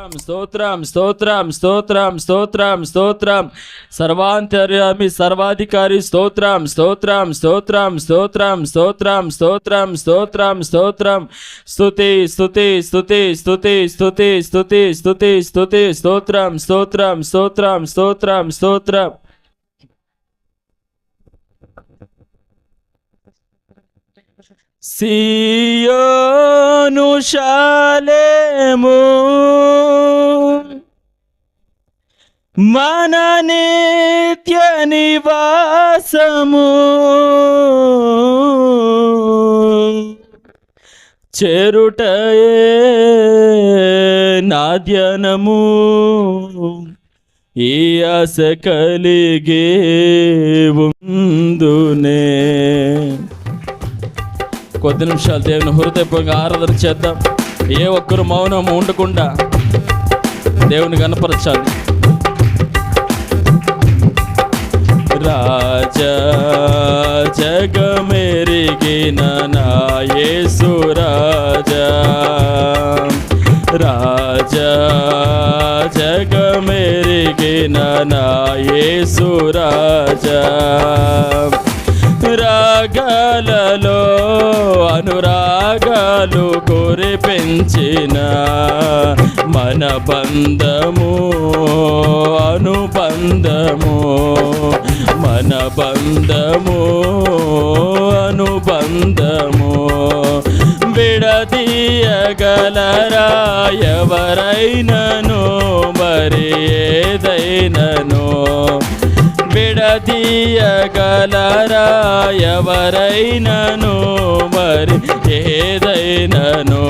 స్తోత్రం స్తోత్రం స్తోత్రం స్తోత్రం స్తోత్రం సర్వాంతర్యామి సర్వాధికారి స్తోత్రం స్తోత్రం స్తోత్రం స్తోత్రం స్తోత్రం స్తోత్రం స్తోత్రం స్తోత్రం స్తుతి స్తుతి స్తుతి స్తుతి స్తుతి స్తుతి స్తుతి స్తుతి స్తోత్రం స్తోత్రం స్తోత్రం స్తోత్రం స్తోత్రం. సియోను షాలేము మన నిత్య నివాసము చేరుటయే నా ధ్యానము ఈ ఆశ కలిగే ఉందునే. కొద్ది నిమిషాలు దేవుని హృదయపూర్వకంగా ఆరాధన చేద్దాం. ఏ ఒక్కరు మౌనం ఉండకుండా దేవుని కనపరచాలి. రాజా జగమెరిగిన నా యేసు రాజా, రాజా జగమెరిగిన నా యేసు రాజా, రాగాలలో అనురాగాలు కురిపించిన మన బంధము అనుబంధము, మన బంధము అనుబంధము విడదీయగలరా ఎవరైనను మరి ఏదైనను, విడదీయగలరా ఎవరైనను మరి ఏదైనను.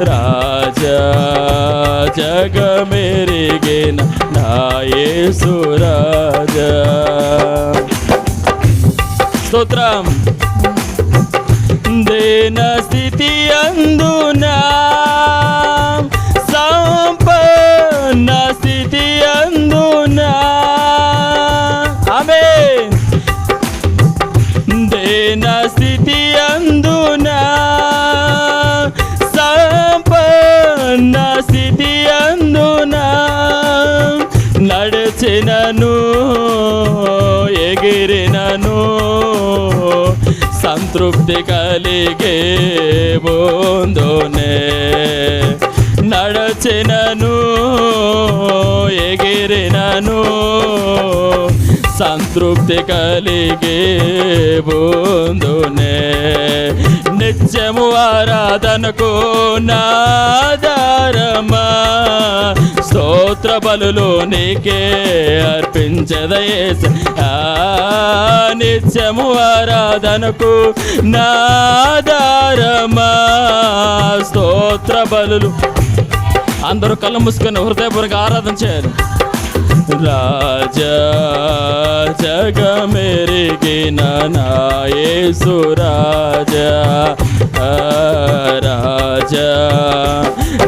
రాజా జగమెరిగిన నా యేసు రాజా. స్తోత్రం. దేన స్థితి అందునా సంపన్న స్థితి అందునా, ఆమేన్. దేన స్థితి అందునా సంపన్న స్థితి అందునా, నడిచినను ఎగిరినను సంతృప్తి కలిగే బోందోనే, నడచినను ఎగిరినను సంతృప్తి కలిగే బోందోనే. నిత్యము ఆరాధనకు నాదారమా స్తోత్ర బలులు నీకే అర్పించదయేసయ్యా. నిత్యము ఆరాధనకు నాదారమా స్తోత్ర బలులు. అందరూ కళ్ళు మూసుకొని హృదయపూర్వక ఆరాధన చేయాలి. రాజా జగమెరిగిన నా యేసు రాజా, రాజా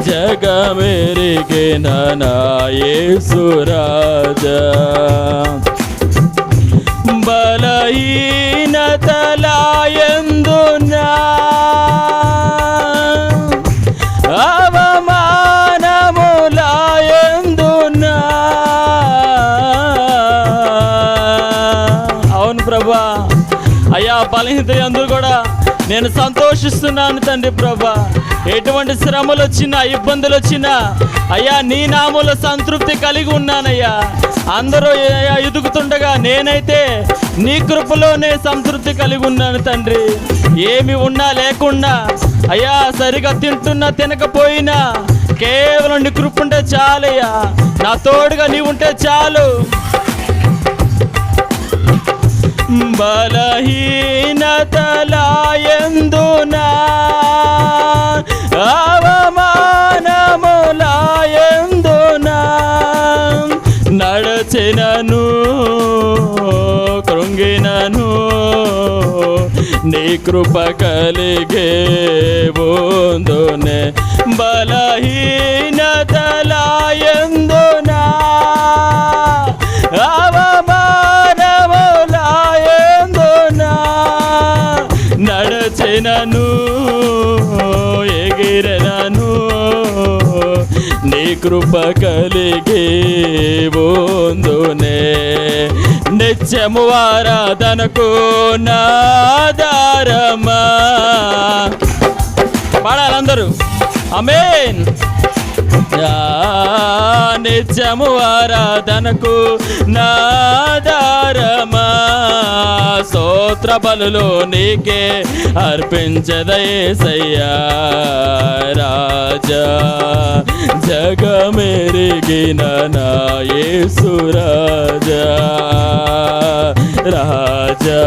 జగమెరిగిన నా యేసు రాజా, బలహీనతలయందునా అవమానములయందునా, అవును ప్రభా, అయ్యా బలహీనత యందు కూడా నేను సంతోషిస్తున్నాను తండ్రి ప్రభా. ఎటువంటి శ్రమలు వచ్చినా ఇబ్బందులు వచ్చినా అయ్యా నీ నామములో సంతృప్తి కలిగి ఉన్నానయ్యా. అందరూ ఎదుగుతుండగా నేనైతే నీ కృపలోనే సంతృప్తి కలిగి ఉన్నాను తండ్రి. ఏమి ఉన్నా లేకున్నా అయ్యా, సరిగా తింటున్నా తినకపోయినా కేవలం నీ కృప ఉంటే చాలయ్యా. నా తోడుగా నీ ఉంటే చాలు. బలహీనతలయందునా అవమానములయందునా, నడచినను కృంగినను నీ కృప కలిగే బోందునే. బలహీనతలయందునా అవమానములయందునా, నడచినను ఎగిరినను నీ కృప కలిగి ఉందునే. నిత్యము ఆరాధనకు నాధారమా. పాడాలందరూ ఆమేన్. నిత్యము ఆరాధనకు నాధారమా. స్తోత్ర బలులు నీకే అర్పించదయేసయ్యా రాజా. జగమెరిగిన నా యేసు రాజా రాజా.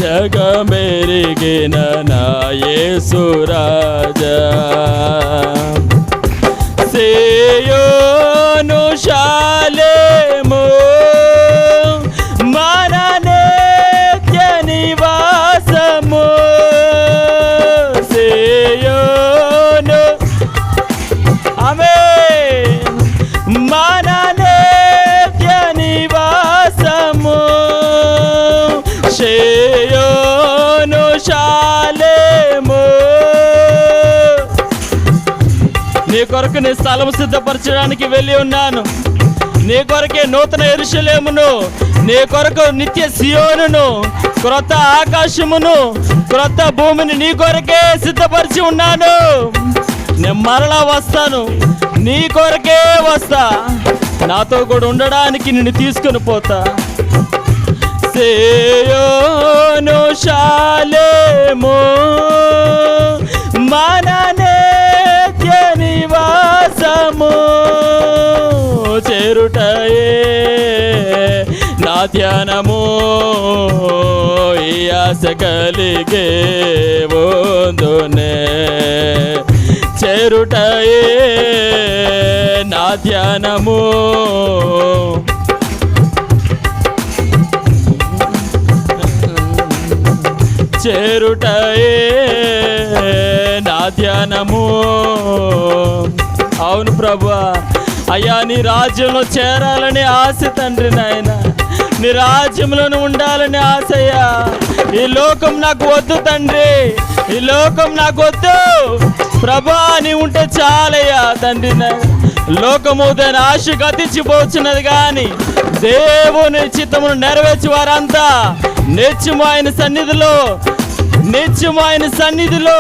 జగమెరిగిన నా యేసు రాజా. సియోను షాలేము మన నిత్య నివాసము. సియోను ఆమేన్ మన నిత్య నివాసము. సియోను షాలేము. నీ కొరకు నీ స్థలం సిద్ధపరచడానికి వెళ్ళి ఉన్నాను. నీ కొరకే నూతన యెరూషలేమును, నీ కొరకు నిత్య సియోనును, క్రొత్త ఆకాశమును, క్రొత్త భూమిని నీ కొరకే సిద్ధపరిచి ఉన్నాను. నేను మరలా వస్తాను, నీ కొరకే వస్తా. నాతో కూడా ఉండడానికి నిన్ను తీసుకుని పోతా. సియోను షాలేము మన నిత్య నివాసము. చేరుటయే నా ధ్యానము. ఈ ఆశ కలిగే ఉందునే. చేరుటయే నా ధ్యానము. చేరుటయే నా ధ్యానము. అవును ప్రభువా, అయ్యా నీ రాజ్యంలో చేరాలని ఆశ తండ్రి నాయన. నీ రాజ్యంలోనే ఉండాలని ఆశయ్యా. ఈ లోకం నాకు వద్దు తండ్రి, ఈ లోకం నాకు వద్దు ప్రభా. నీ ఉంటే చాలయ్యా తండ్రి నాయన. లోకము దాని ఆశ గతించిపోతున్నది కానీ దేవుని చిత్తమును నెరవేర్చి వారంతా నిత్యము ఆయన సన్నిధిలో, నిత్యము ఆయన సన్నిధిలో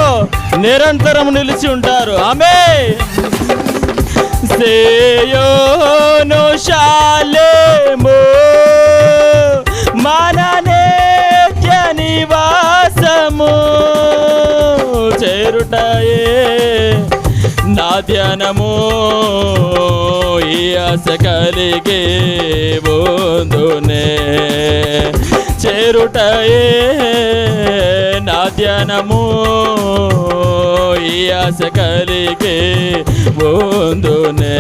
నిరంతరం నిలిచి ఉంటారు. ఆమేన్. సియోను షాలేము మన నిత్య నివాసము. చేరుటయే నా ధ్యానము. ఈ ఆశ కలిగే ఉందునే. చేరుటయే నా ధ్యానము. ఈ ఆశ కలిగే ఉందునే.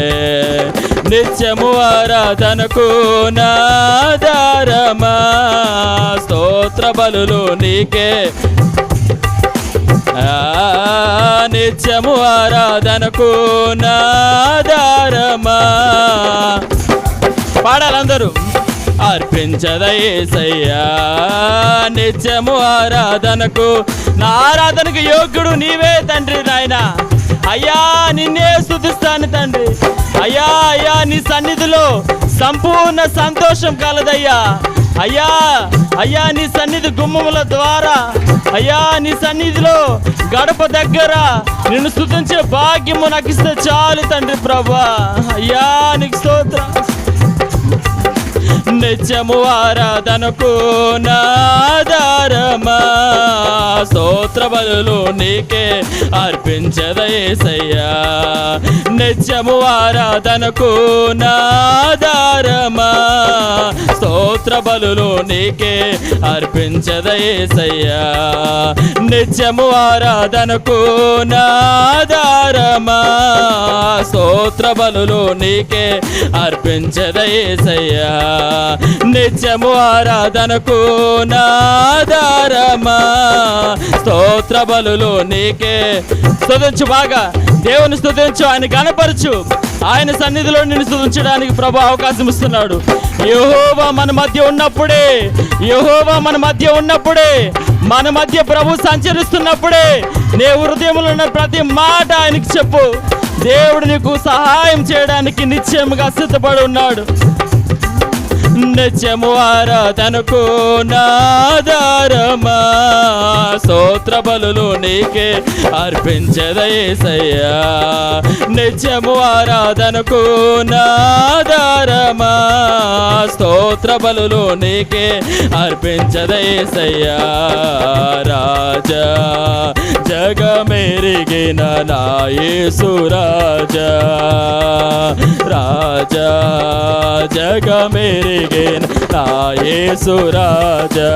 నిత్యము ఆరాధనకు నాధారమా. స్తోత్ర బలులు నీకే. నిత్యము ఆరాధనకు నాధారమా. పాడాలందరూ. అర్పించదయేసయ్యా నిత్యము ఆరాధనకు. నా ఆరాధనకు యోగ్యుడు నీవే తండ్రి నాయన. అయ్యా నిన్నే స్తుతిస్తాను తండ్రి. అయ్యా అయ్యా నీ సన్నిధిలో సంపూర్ణ సంతోషం కలదయ్యా. అయ్యా అయ్యా నీ సన్నిధి గుమ్మముల ద్వారా, అయ్యా నీ సన్నిధిలో గడప దగ్గర నిన్ను స్తుతించే భాగ్యము నాకు ఇస్తే చాలు తండ్రి ప్రభా. అయ్యా నీకు స్తోత్రం. నిత్యము ఆరాధనకు నాధారమా. స్తోత్ర బలులు నీకే అర్పించదయేసయ్యా. నిత్యము ఆరాధనకు నాధారమా. స్తోత్ర బలులు నీకే అర్పించదయేసయ్యా. నిత్యము ఆరాధనకు నాధారమా. స్తోత్ర బలులు నీకే అర్పించదయేసయ్యా. నిత్యము ఆరాధనకు నాధారమా. స్తోత్ర బలులు నీకే. స్తుతించు, బాగా దేవుని స్తుతించు, ఆయన కనపరచు. ఆయన సన్నిధిలో నిన్ను స్తుతించడానికి ప్రభు అవకాశం ఇస్తున్నాడు. యెహోవా మన మధ్య ఉన్నప్పుడే, యెహోవా మన మధ్య ఉన్నప్పుడే, మన మధ్య ప్రభు సంచరిస్తున్నప్పుడే నీ హృదయంలో ఉన్న ప్రతి మాట ఆయనకి చెప్పు. దేవుడు నీకు సహాయం చేయడానికి నిశ్చయముగా సిద్ధపడి ఉన్నాడు. నిత్యము ఆరాధనకు నాదారమా, స్తోత్ర బలులు నీకే అర్పించద యేసయ్యా. నిత్యము ఆరాధనకు నాదారమా, స్తోత్ర బలులు నీకే అర్పించద యేసయ్యా. రాజా జగమెరిగిన నా యేసు రాజా, రాజా జగమెరిగిన నా యేసు రాజా.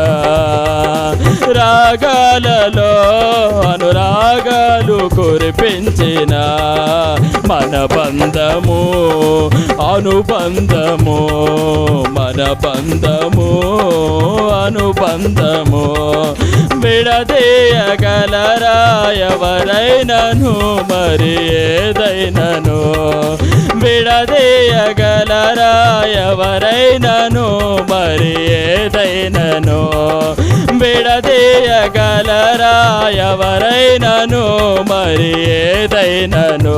రాగాలలో అనురాగాలు కురిపించిన మన బంధము అనుబంధము, మన బంధము అనుబంధము. విడదీయగలరా ఎవరైనను మరి ఏదైనను, విడదీయగలరా ఎవరైనను మరి ఏదైనను, విడదీయగలరా ఎవరైనను మరి ఏదైనను,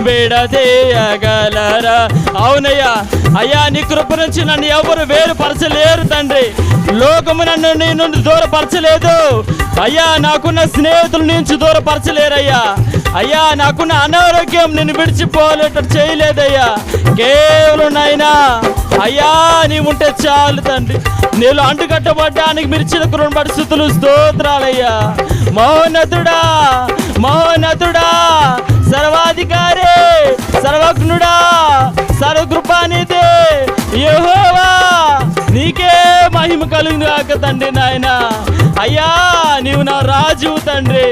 విడదీయగలరా. అవునయ్యా, అయ్యా నీ కృప నుంచి నన్ను ఎవరు వేరుపరచలేరు తండ్రి. లోకము నన్ను నీ నుండి దూరపరచలేదు అయ్యా. నాకున్న స్నేహితుల నుంచి దూరపరచలేరయ్యా. అయ్యా నాకున్న అనారోగ్యం నిన్ను విడిచిపోలేటట్టు చేయలేదయ్యా. కేవలం నాయనా అయ్యా నీవుంటే చాలు తండ్రి. నీళ్ళు అంటుకట్టబడ్డానికి మీరు ఇచ్చిన కృప పరిస్థితులు స్తోత్రాలయ్యా. మహోన్నతుడా మహోన్నతుడా, సర్వాధికారి, సర్వజ్ఞుడా, సర్వకృపానిధి యెహోవా, నీకే మహిమ కలుగును గాక తండ్రి. నాయన అయ్యా నీవు నా రాజు తండ్రి.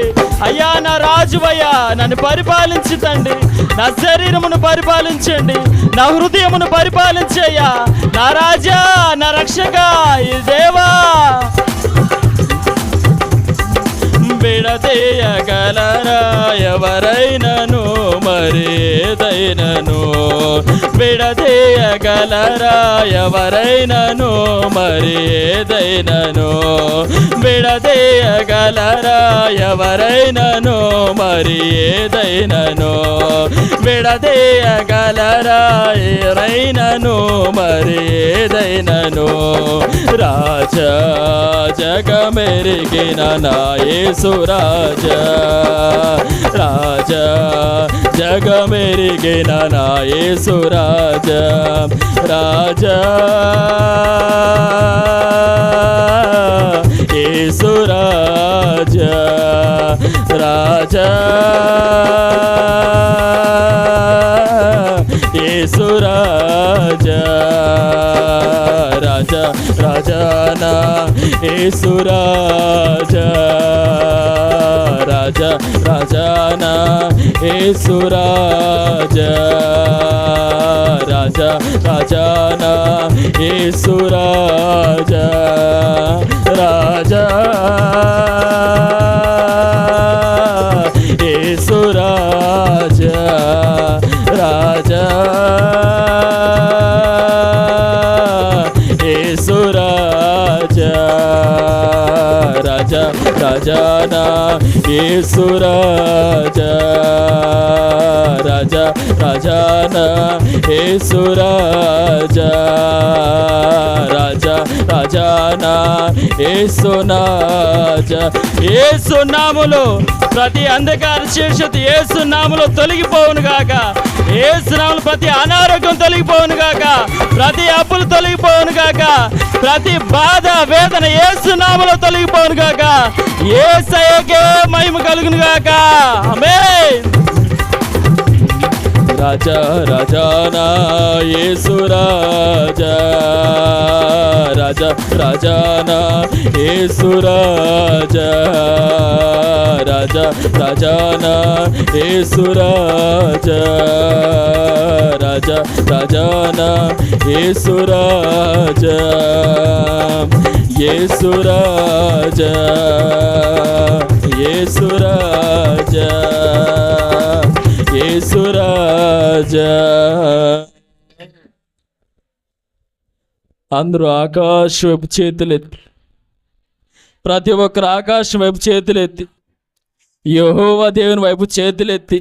అయ్యా నా రాజువయ్యా, నన్ను పరిపాలించి తండ్రి. నా శరీరమును పరిపాలించండి, నా హృదయమును పరిపాలించయ్యా. నా రాజా, నా రక్షక ఈ దేవా. విడదీయగలరా ఎవరైనను మరి ఏదైనను, విడదీయగలరా ఎవరైనను మరి ఏదైనను, విడదీయగలరా ఎవరైనను మరి ఏదైనను, విడదీయగలరా ఎవరైనను మరి ఏదైనను. రాజా జగమెరిగిన నా యేసు రాజా, రాజా జగమెరిగిన నా యేసు రాజా, రాజా యేసు రాజా, రాజా యేసు రాజా, రాజా రాజానా యేసు రాజా, రాజా రాజానా యేసు రాజా, రాజా రాజానా యేసు రాజా, రాజా యేసు రాజా, రాజా యేసు రాజా, రాజా రాజానా యేసు రాజా, రాజా రాజానా యేసు రాజా, రాజా రాజానా యేసు నాజా. యేసు నామములో ప్రతి అంధకార శీర్షత యేసు నామములో తొలగిపోవును గాక. యేసు నామములో ప్రతి అనారోగ్యం తొలగిపోవును గాక, ప్రతి అప్పులు తొలగిపోవును గాక, ప్రతి బాధ వేదన యేసు నామములో తొలగిపోవును గాక. యేసయ్యకే మహిమ కలుగును గాక. ఆమేన్. రాజా రాజానా యేసు రాజా, రాజా రాజానా యేసు రాజా, రాజా రాజానా యేసు రాజా, రాజా రాజానా యేసు రాజా, యేసు రాజా, యేసు రాజా, యేసు రాజా. అందరూ ఆకాశం వైపు చేతులెత్తి, ప్రతి ఒక్కరు ఆకాశం వైపు చేతులెత్తి, యెహోవా దేవుని వైపు చేతులెత్తి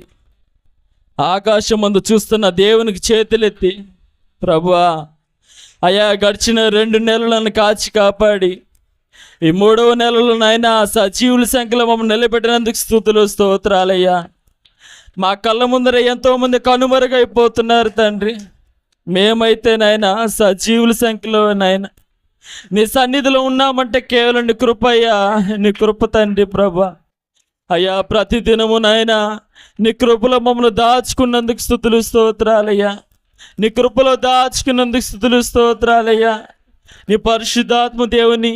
ఆకాశమందు చూస్తున్న దేవునికి చేతులెత్తి, ప్రభువా అయా గడిచిన 2 నెలలను కాచి కాపాడి ఈ 3వ నెలలో నాయనా సజీవుల సంఖ్యలో మమ్మల్ని నిలబెట్టినందుకు స్తుతులు స్తోత్రాలయ్యా. మా కళ్ళ ముందర ఎంతోమంది కనుమరుగైపోతున్నారు తండ్రి. మేమైతే నాయనా సజీవుల సంఖ్యలో నాయన నీ సన్నిధిలో ఉన్నామంటే కేవలం నీ కృప అయ్యా, నీ కృప తండ్రి ప్రభా. అయ్యా ప్రతిదినము నాయన నీ కృపలో మమ్మల్ని దాచుకున్నందుకు స్తుతులు స్తోత్రాలయ్యా. నీ కృపలో దాచుకున్నందుకు స్తుతులు స్తోత్రాలయ్యా. నీ పరిశుద్ధాత్మ దేవుని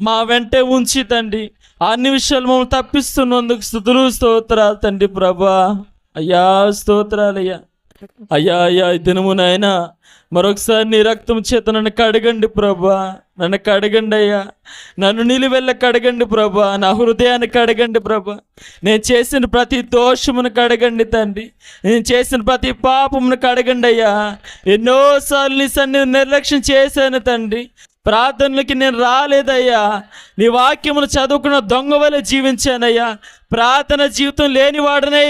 మా వెంటే ఉంచి తండ్రి అన్ని విషయాలు మమ్మల్ని తప్పిస్తున్నందుకు స్తుతులు స్తోత్రాలు తండ్రి ప్రభా. అయ్యా స్తోత్రాలయ్యా. అయ్యా అయ్యా ఈ దినము నాయన మరొకసారి నీ రక్తం చేత నన్ను కడగండి ప్రభా. నన్ను కడగండి అయ్యా. నన్ను నిలువెల్ల కడగండి ప్రభా. నా హృదయాన్ని కడగండి ప్రభా. నేను చేసిన ప్రతి దోషమును కడగండి తండ్రి. నేను చేసిన ప్రతి పాపమును కడగండి అయ్యా. ఎన్నోసార్లు నీ సన్నిధిని నిర్లక్ష్యం చేశాను తండ్రి. ప్రార్థనలకి నేను రాలేదయ్యా. నీ వాక్యమును చదువుకున్న దొంగ వలె జీవించానయ్యా. ప్రార్థన జీవితం లేని వాడనై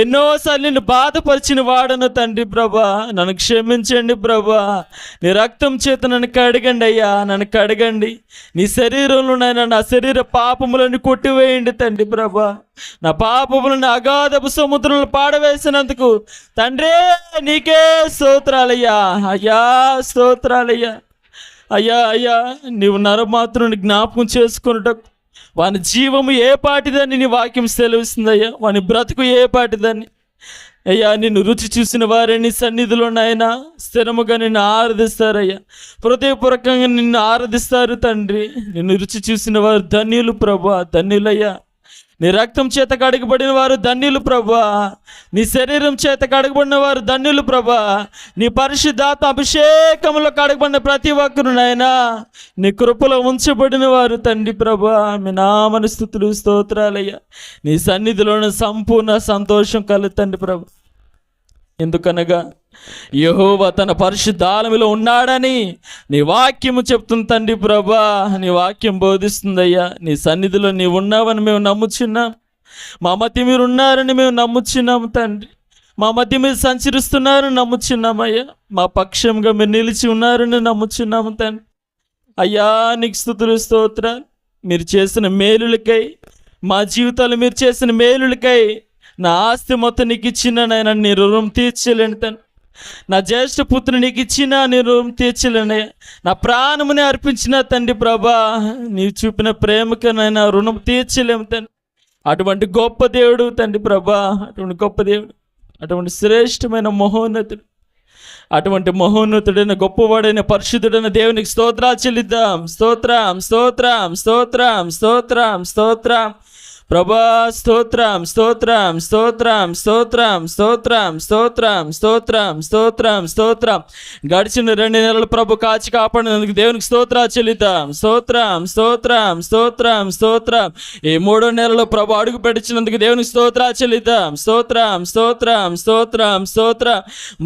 ఎన్నోసార్లు నిన్ను బాధపరిచిన వాడను తండ్రి ప్రభా. నన్ను క్షమించండి ప్రభా. నీ రక్తం చేత నన్ను కడగండి అయ్యా. నన్ను కడగండి. నీ శరీరంలోనైనా నా శరీర పాపములను కొట్టివేయండి తండ్రి ప్రభా. నా పాపములను అగాధపు సముద్రంలో పాడవేసినందుకు తండ్రే నీకే స్తోత్రాలయ్యా. అయ్యా స్తోత్రాలయ్యా. అయ్యా అయ్యా నీవు నరమాత్రుని జ్ఞాపకం చేసుకున్నటకు వాని జీవము ఏ పాటిదని నీ వాక్యం సెలవిస్తుందయ్యా. వాని బ్రతుకు ఏ పాటిదని అయ్యా. నిన్ను రుచి చూసిన వారే నీ సన్నిధిలో నాయన స్థిరముగా నిన్ను ఆరాధిస్తారయ్యా. హృదయపూర్వకంగా నిన్ను ఆరాధిస్తారు తండ్రి. నిన్ను రుచి చూసిన వారు ధన్యులు ప్రభా. ధన్యులయ్యా. నీ రక్తం చేత కడగబడిన వారు ధన్యులు ప్రభా. నీ శరీరం చేత కడగబడిన వారు ధన్యులు ప్రభా. నీ పరిశుద్ధాత్మ అభిషేకంలో కడగబడిన ప్రతి ఒక్కరు నాయనా నీ కృపలో ఉంచబడిన వారు తండ్రి ప్రభా. మీ నామన స్తుతులు స్తోత్రాలయ్యా. నీ సన్నిధిలోని సంపూర్ణ సంతోషం కలుగుతండి ప్రభా. ఎందుకనగా యెహోవా తన పరిశుద్ధాలములో ఉన్నాడని నీ వాక్యము చెప్తుంది తండ్రి ప్రభా. నీ వాక్యం బోధిస్తుందయ్యా. నీ సన్నిధిలో నీవు ఉన్నావని మేము నమ్ముచున్నాం. మా మధ్య మీరు ఉన్నారని మేము నమ్ముచున్నాము తండ్రి. మా మధ్య మీరు సంచరిస్తున్నారని నమ్ముచున్నామయ్యా. మా పక్షంగా మీరు నిలిచి ఉన్నారని నమ్ముచున్నాము తండ్రి. అయ్యా నీకు స్తుతులు స్తోత్రాలు. మీరు చేసిన మేలులకై, మా జీవితాలు మీరు చేసిన మేలులకై నా ఆస్తి మొత్తం నీకు ఇచ్చిన నాయన నీ రుణం తీర్చలేను తండ్రి. నా జ్యేష్ఠ పుత్రుని నీకు ఇచ్చిన నీ రుణం తీర్చలేను. నా ప్రాణముని అర్పించిన తండ్రి ప్రభా. నీవు చూపిన ప్రేమకనైనా రుణం తీర్చలేము తండ్రి. అటువంటి గొప్ప దేవుడు తండ్రి ప్రభా. అటువంటి గొప్ప దేవుడు, అటువంటి శ్రేష్టమైన మహోన్నతుడు, అటువంటి మహోన్నతుడైన గొప్పవాడైన పరిశుద్ధుడైన దేవునికి స్తోత్రాలు చెల్లిద్దాం. స్తోత్రం స్తోత్రం స్తోత్రం స్తోత్రం స్తోత్రం ప్రభా. స్తోత్రం స్తోత్రం స్తోత్రం స్తోత్రం స్తోత్రం స్తోత్రం స్తోత్రం స్తోత్రం స్తోత్రం. గడిచిన 2 నెలలు ప్రభు కాచి కాపాడినందుకు దేవునికి స్తోత్రాలు చెల్లిద్దాం. స్తోత్రం స్తోత్రం స్తోత్రం స్తోత్రం. ఈ 3వ నెలలో ప్రభు అడుగు పెట్టించినందుకు దేవునికి స్తోత్రాలు చెల్లిద్దాం. స్తోత్రం స్తోత్రం స్తోత్రం స్తోత్రం.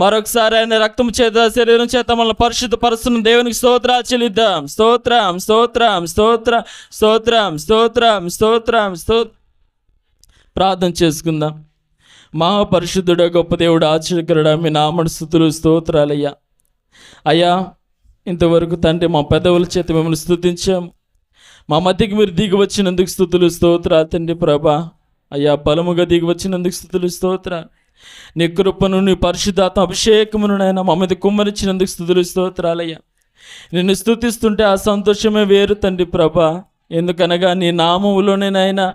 మరొకసారి ఆయన రక్తం చేత శరీరం చేత మనల్ని పరిశుద్ధపరుస్తున్న దేవునికి స్తోత్రాలు చెల్లిద్దాం. స్తోత్రం స్తోత్రం స్తోత్రం స్తోత్రం స్తోత్రం స్తోత్రం స్తోత్రం. ప్రార్థన చేసుకుందాం. మహాపరిశుద్ధుడ గొప్ప దేవుడు ఆశ్చర్యకరుడా మీ నామమున స్తుతులు స్తోత్రాలయ్యా. అయ్యా ఇంతవరకు తండ్రి మా పెదవుల చేత మిమ్మల్ని స్తుతించాము. మా మధ్యకి మీరు దిగి వచ్చినందుకు స్తుతులు స్తోత్రాలు తండ్రి ప్రభా. అయ్యా బలముగా దిగి వచ్చినందుకు స్తుతులు స్తోత్రాలు. నీ కృపను నీ పరిశుద్ధాత్మ అభిషేకమును నాయన మా మీద కుమ్మరించినందుకు స్తుతులు స్తోత్రాలయ్యా. నిన్ను స్తుతిస్తుంటే ఆ సంతోషమే వేరు తండ్రి ప్రభా. ఎందుకనగా నీ నామములోనే నాయనా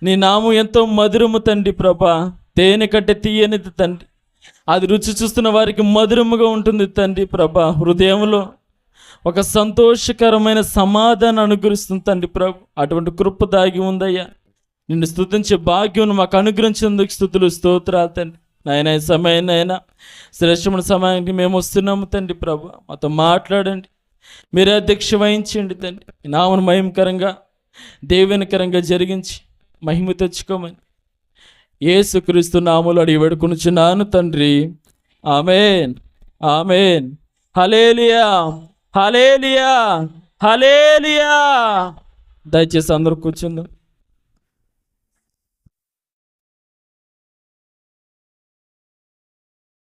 నీ నామం ఎంతో మధురము తండ్రి ప్రభా. తేనె కంటే తీయనిది తండ్రి. అది రుచి చూస్తున్న వారికి మధురముగా ఉంటుంది తండ్రి ప్రభా. హృదయంలో ఒక సంతోషకరమైన సమాధానం అనుగ్రహిస్తుంది తండ్రి ప్రభు. అటువంటి కృప దాగి ఉందయ్యా. నిన్ను స్తుతించే భాగ్యం మాకు అనుగ్రహించేందుకు స్తుతులు స్తోత్రాలు తండ్రి. నాయన ఈ సమయాన్నైనా శ్రేష్టమైన సమయానికి మేము వస్తున్నాము తండ్రి ప్రభా. మాతో మాట్లాడండి. మీరే అధ్యక్ష వహించండి తండ్రి. నామను మహిమకరంగా దేవునికరంగా జరిగించి మహిమ తెచ్చుకోమని యేసుక్రీస్తు నామములో అడిగి వేడుకొనుచున్నాను తండ్రి. ఆమేన్ ఆమేన్. హల్లెలూయా హల్లెలూయా హల్లెలూయా. దయచేసి అందరూ కూర్చుందాం.